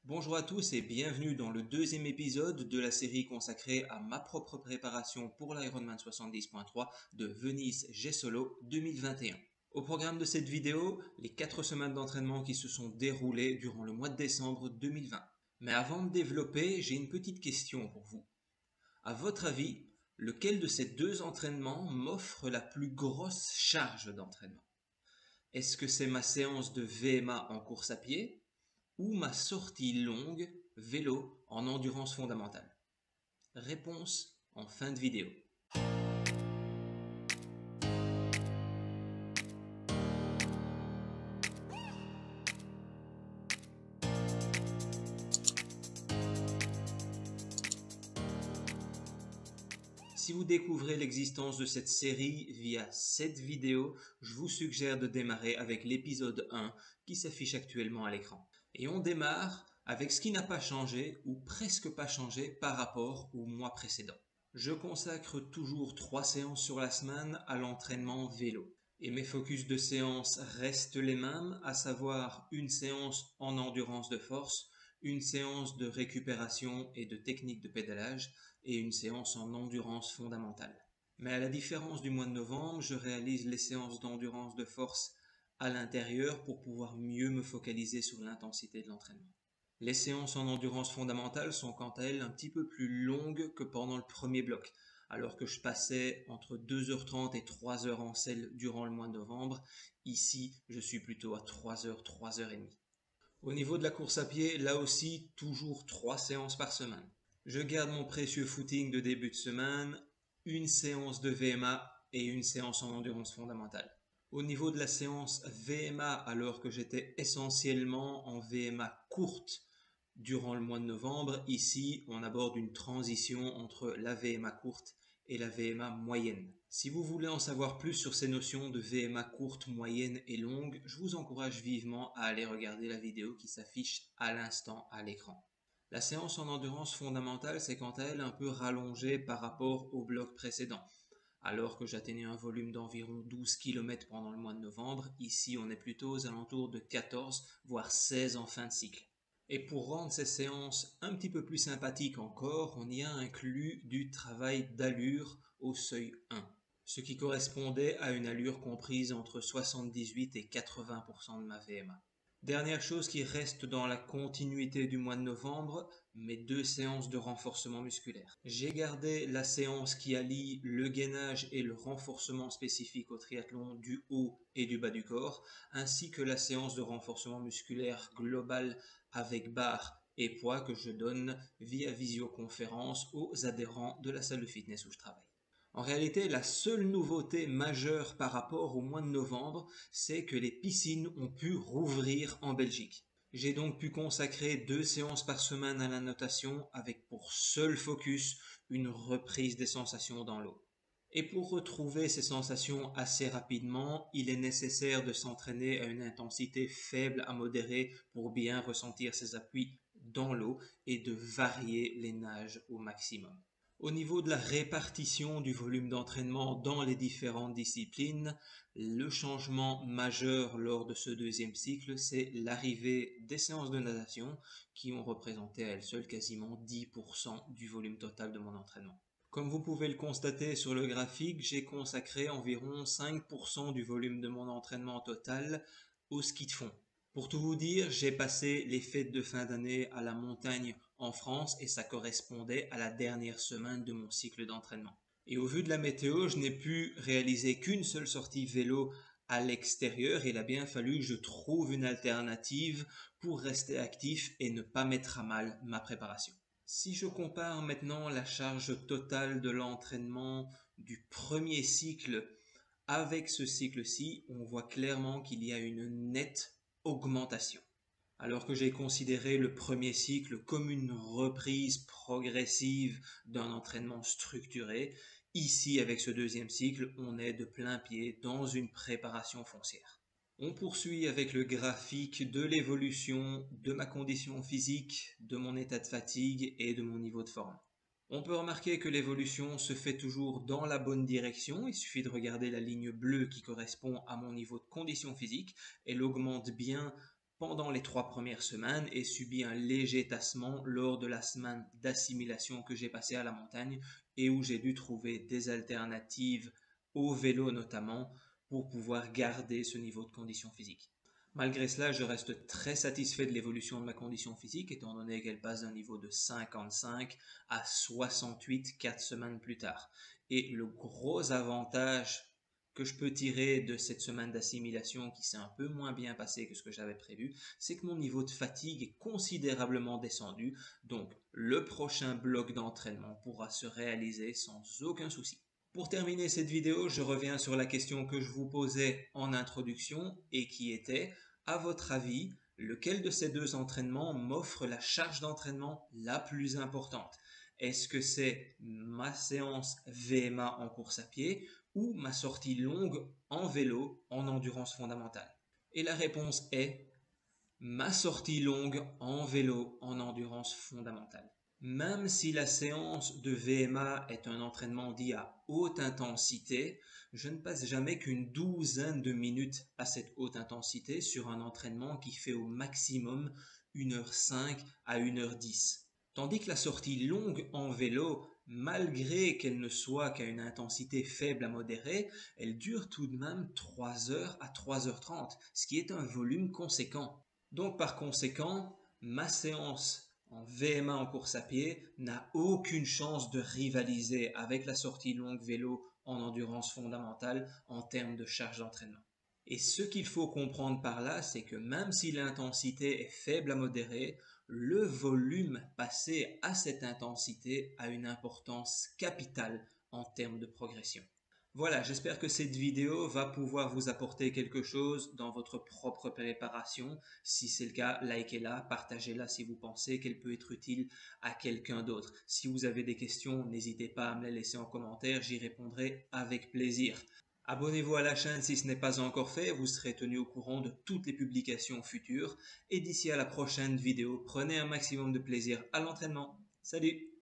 Bonjour à tous et bienvenue dans le deuxième épisode de la série consacrée à ma propre préparation pour l'Ironman 70.3 de Venise Jesolo 2021. Au programme de cette vidéo, les 4 semaines d'entraînement qui se sont déroulées durant le mois de décembre 2020. Mais avant de développer, j'ai une petite question pour vous. À votre avis, lequel de ces deux entraînements m'offre la plus grosse charge d'entraînement? Est-ce que c'est ma séance de VMA en course à pied ou ma sortie longue vélo en endurance fondamentale? Réponse en fin de vidéo. Si vous découvrez l'existence de cette série via cette vidéo, je vous suggère de démarrer avec l'épisode 1 qui s'affiche actuellement à l'écran. Et on démarre avec ce qui n'a pas changé ou presque pas changé par rapport au mois précédent. Je consacre toujours 3 séances sur la semaine à l'entraînement vélo. Et mes focus de séance restent les mêmes, à savoir une séance en endurance de force, une séance de récupération et de technique de pédalage et une séance en endurance fondamentale. Mais à la différence du mois de novembre, je réalise les séances d'endurance de force à l'intérieur pour pouvoir mieux me focaliser sur l'intensité de l'entraînement. Les séances en endurance fondamentale sont quant à elles un petit peu plus longues que pendant le premier bloc, alors que je passais entre 2h30 et 3h en selle durant le mois de novembre. Ici, je suis plutôt à 3h, 3h30. Au niveau de la course à pied, là aussi, toujours 3 séances par semaine. Je garde mon précieux footing de début de semaine, une séance de VMA et une séance en endurance fondamentale. Au niveau de la séance VMA, alors que j'étais essentiellement en VMA courte durant le mois de novembre, ici on aborde une transition entre la VMA courte et la VMA moyenne. Si vous voulez en savoir plus sur ces notions de VMA courte, moyenne et longue, je vous encourage vivement à aller regarder la vidéo qui s'affiche à l'instant à l'écran. La séance en endurance fondamentale, c'est quant à elle un peu rallongée par rapport au bloc précédent. Alors que j'atteignais un volume d'environ 12 km pendant le mois de novembre, ici on est plutôt aux alentours de 14 voire 16 en fin de cycle. Et pour rendre ces séances un petit peu plus sympathiques encore, on y a inclus du travail d'allure au seuil 1, ce qui correspondait à une allure comprise entre 78 et 80% de ma VMA. Dernière chose qui reste dans la continuité du mois de novembre, mes 2 séances de renforcement musculaire. J'ai gardé la séance qui allie le gainage et le renforcement spécifique au triathlon du haut et du bas du corps, ainsi que la séance de renforcement musculaire global avec barre et poids que je donne via visioconférence aux adhérents de la salle de fitness où je travaille. En réalité, la seule nouveauté majeure par rapport au mois de novembre, c'est que les piscines ont pu rouvrir en Belgique. J'ai donc pu consacrer 2 séances par semaine à la natation avec pour seul focus une reprise des sensations dans l'eau. Et pour retrouver ces sensations assez rapidement, il est nécessaire de s'entraîner à une intensité faible à modérée pour bien ressentir ses appuis dans l'eau et de varier les nages au maximum. Au niveau de la répartition du volume d'entraînement dans les différentes disciplines, le changement majeur lors de ce deuxième cycle, c'est l'arrivée des séances de natation qui ont représenté à elles seules quasiment 10% du volume total de mon entraînement. Comme vous pouvez le constater sur le graphique, j'ai consacré environ 5% du volume de mon entraînement total au ski de fond. Pour tout vous dire, j'ai passé les fêtes de fin d'année à la montagne en France et ça correspondait à la dernière semaine de mon cycle d'entraînement. Et au vu de la météo, je n'ai pu réaliser qu'une seule sortie vélo à l'extérieur et il a bien fallu que je trouve une alternative pour rester actif et ne pas mettre à mal ma préparation. Si je compare maintenant la charge totale de l'entraînement du premier cycle avec ce cycle-ci, on voit clairement qu'il y a une nette augmentation. Alors que j'ai considéré le premier cycle comme une reprise progressive d'un entraînement structuré, ici avec ce deuxième cycle, on est de plein pied dans une préparation foncière. On poursuit avec le graphique de l'évolution de ma condition physique, de mon état de fatigue et de mon niveau de forme. On peut remarquer que l'évolution se fait toujours dans la bonne direction, il suffit de regarder la ligne bleue qui correspond à mon niveau de condition physique, elle augmente bien pendant les 3 premières semaines et subi un léger tassement lors de la semaine d'assimilation que j'ai passée à la montagne et où j'ai dû trouver des alternatives au vélo notamment pour pouvoir garder ce niveau de condition physique. Malgré cela, je reste très satisfait de l'évolution de ma condition physique étant donné qu'elle passe d'un niveau de 55 à 68 4 semaines plus tard. Et le gros avantage que je peux tirer de cette semaine d'assimilation qui s'est un peu moins bien passée que ce que j'avais prévu, c'est que mon niveau de fatigue est considérablement descendu, donc le prochain bloc d'entraînement pourra se réaliser sans aucun souci. Pour terminer cette vidéo, je reviens sur la question que je vous posais en introduction et qui était, à votre avis, lequel de ces deux entraînements m'offre la charge d'entraînement la plus importante? Est-ce que c'est ma séance VMA en course à pied ou ma sortie longue en vélo en endurance fondamentale? Et la réponse est ma sortie longue en vélo en endurance fondamentale. Même si la séance de VMA est un entraînement dit à haute intensité, je ne passe jamais qu'une douzaine de minutes à cette haute intensité sur un entraînement qui fait au maximum 1h05 à 1h10. Tandis que la sortie longue en vélo, malgré qu'elle ne soit qu'à une intensité faible à modérée, elle dure tout de même 3h à 3h30, ce qui est un volume conséquent. Donc par conséquent, ma séance en VMA en course à pied n'a aucune chance de rivaliser avec la sortie longue vélo en endurance fondamentale en termes de charge d'entraînement. Et ce qu'il faut comprendre par là, c'est que même si l'intensité est faible à modérée, le volume passé à cette intensité a une importance capitale en termes de progression. Voilà, j'espère que cette vidéo va pouvoir vous apporter quelque chose dans votre propre préparation. Si c'est le cas, likez-la, partagez-la si vous pensez qu'elle peut être utile à quelqu'un d'autre. Si vous avez des questions, n'hésitez pas à me les laisser en commentaire, j'y répondrai avec plaisir. Abonnez-vous à la chaîne si ce n'est pas encore fait, vous serez tenu au courant de toutes les publications futures. Et d'ici à la prochaine vidéo, prenez un maximum de plaisir à l'entraînement. Salut!